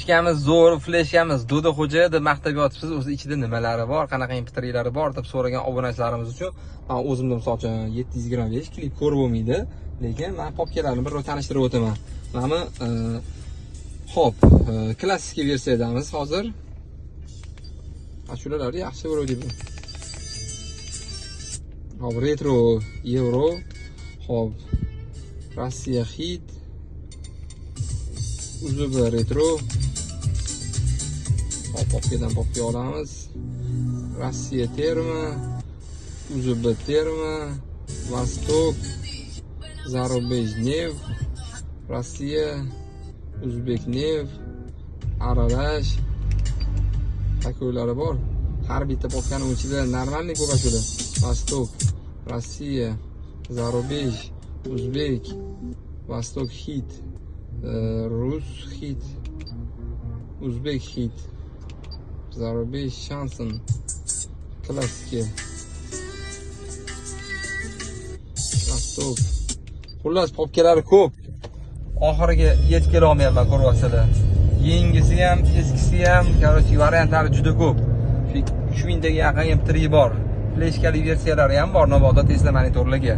Fleshkamiz zo'r, fleshkamiz Do'da xo'ja deb maqtab yotibsiz. O'zi ichida nimalari bor, qanaqa MP3'lari bor deb so'ragan obunachilarimiz uchun men o'zimda misol uchun 725 klip ko'rib bo'lmaydi, lekin men popkalarni bir tanishtirib o'taman. Mana hop, klassik versiyadamiz hozir. Ashulalari yaxshi bo'laydi. Hop, retro, Euro, hop, Rossiya hit, UZB retro. Hop, popkadan popka olamiz. Rossiya terma, UZB terma, Vostok, Zarubejnev, Rossiya, O'zbeknev, Aralash tako'ylari bor. Har bitta popkaning ichida normalniy ko'p ashula. Vostok, Rossiya, Zarubej, O'zbek, Vostok hit, Rus hit, O'zbek hit, Zarubej shanson, klassika, Vostok. Xullas popkalari ko'p. Oxiriga yetib kela olmayapman, ko'ryapsizlar. Yengisi ham, eskisi ham, короче, variantlari juda ko'p. 3000 taga yaqin MP3 bor. Fleshkali versiyalari ham bor Navoda Tesla monitorlarga.